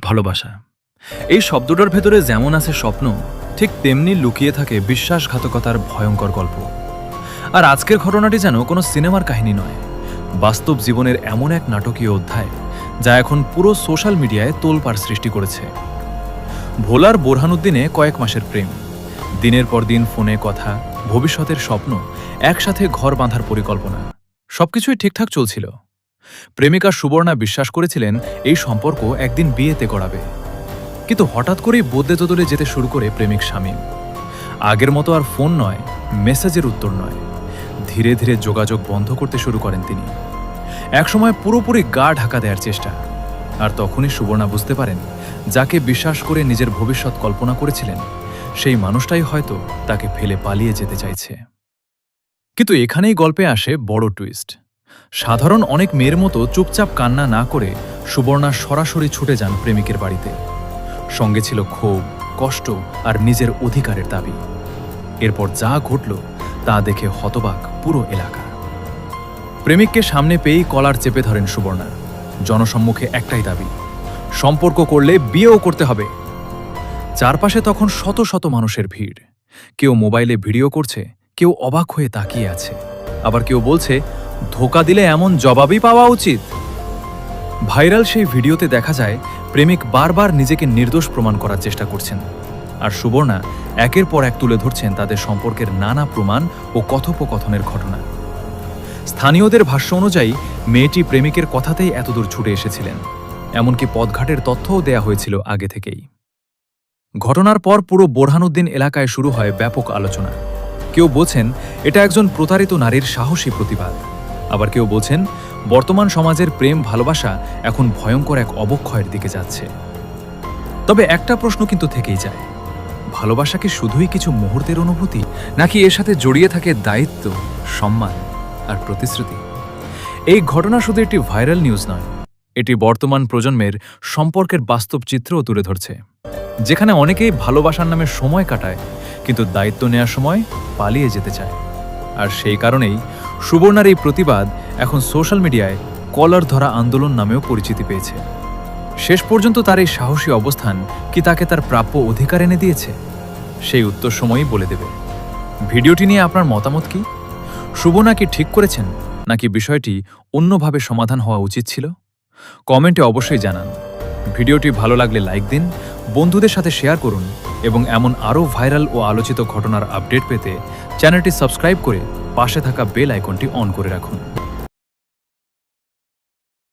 ভালোবাসা এই শব্দটার ভেতরে যেমন আছে স্বপ্ন, ঠিক তেমনি লুকিয়ে থাকে বিশ্বাসঘাতকতার ভয়ঙ্কর গল্প। আর আজকের ঘটনাটি যেন কোনো সিনেমার কাহিনী নয়, বাস্তব জীবনের এমন এক নাটকীয় অধ্যায় যা এখন পুরো সোশ্যাল মিডিয়ায় তোলপাড় সৃষ্টি করেছে। ভোলার বোরহানুদ্দিনে কয়েক মাসের প্রেম, দিনের পর দিন ফোনে কথা, ভবিষ্যতের স্বপ্ন, একসাথে ঘর বাঁধার পরিকল্পনা, সবকিছুই ঠিকঠাক চলছিল। প্রেমিকা সুবর্ণা বিশ্বাস করেছিলেন এই সম্পর্ক একদিন বিয়েতে গড়াবে, কিন্তু হঠাৎ করেই বদলে বদলে যেতে শুরু করে প্রেমিক শামীম। আগের মতো আর ফোন নয়, মেসেজের উত্তর নয়, ধীরে ধীরে যোগাযোগ বন্ধ করতে শুরু করেন তিনি। একসময় পুরোপুরি গা ঢাকা দেওয়ার চেষ্টা। আর তখনই সুবর্ণা বুঝতে পারেন, যাকে বিশ্বাস করে নিজের ভবিষ্যৎ কল্পনা করেছিলেন, সেই মানুষটাই হয়তো তাকে ফেলে পালিয়ে যেতে চাইছে। কিন্তু এখানেই গল্পে আসে বড় টুইস্ট। সাধারণ অনেক মেয়ের মতো চুপচাপ কান্না না করে সুবর্ণা সরাসরি ছুটে যান প্রেমিকের বাড়িতে। সঙ্গে ছিল ক্ষোভ, কষ্ট আর নিজের অধিকারের দাবি। এরপর যা ঘটল তা দেখে হতবাক পুরো এলাকা। প্রেমিককে সামনে পেয়েই কলার চেপে ধরেন সুবর্ণা। জনসম্মুখে একটাই দাবি, সম্পর্ক করলে বিয়েও করতে হবে। চারপাশে তখন শত শত মানুষের ভিড়। কেউ মোবাইলে ভিডিও করছে, কেউ অবাক হয়ে তাকিয়ে আছে, আবার কেউ বলছে ধোঁকা দিলে এমন জবাবই পাওয়া উচিত। ভাইরাল সেই ভিডিওতে দেখা যায় প্রেমিক বারবার নিজেকে নির্দোষ প্রমাণ করার চেষ্টা করছেন, আর সুবর্ণা একের পর এক তুলে ধরছেন তাদের সম্পর্কের নানা প্রমাণ ও কথোপকথনের ঘটনা। স্থানীয়দের ভাষ্য অনুযায়ী মেয়েটি প্রেমিকের কথাতেই এতদূর ছুটে এসেছিলেন, এমনকি পথঘাটের তথ্যও দেয়া হয়েছিল আগে থেকেই। ঘটনার পর পুরো বোরহানুদ্দিন এলাকায় শুরু হয় ব্যাপক আলোচনা। কেউ বলছেন এটা একজন প্রতারিত নারীর সাহসী প্রতিবাদ, আবার কেউ বলছেন বর্তমান সমাজের প্রেম ভালোবাসা এখন ভয়ঙ্কর এক অবক্ষয়ের দিকে যাচ্ছে। তবে একটা প্রশ্ন কিন্তু থেকেই যায়, ভালোবাসা কি শুধুই কিছু মুহূর্তের অনুভূতি, নাকি এর সাথে জড়িয়ে থাকে দায়িত্ব, সম্মান আর প্রতিশ্রুতি? এই ঘটনা শুধু একটি ভাইরাল নিউজ নয়, এটি বর্তমান প্রজন্মের সম্পর্কের বাস্তব চিত্রও তুলে ধরছে, যেখানে অনেকেই ভালোবাসার নামে সময় কাটায়, কিন্তু দায়িত্ব নেওয়ার সময় পালিয়ে যেতে চায়। আর সেই কারণেই সুবর্ণার এই প্রতিবাদ এখন সোশ্যাল মিডিয়ায় কলার ধরা আন্দোলন নামেও পরিচিতি পেয়েছে। শেষ পর্যন্ত তার এই সাহসী অবস্থান কি তাকে তার প্রাপ্য অধিকার এনে দিয়েছে? সেই উত্তর সময়ই বলে দেবে। ভিডিওটি নিয়ে আপনার মতামত কি? সুবর্ণা কি ঠিক করেছেন, নাকি বিষয়টি অন্যভাবে সমাধান হওয়া উচিত ছিল? কমেন্টে অবশ্যই জানান। ভিডিওটি ভালো লাগলে লাইক দিন, বন্ধুদের সাথে শেয়ার করুন এবং এমন আরও ভাইরাল ও আলোচিত ঘটনার আপডেট পেতে চ্যানেলটি সাবস্ক্রাইব করে পাশে থাকা বেল আইকনটি অন করে রাখুন।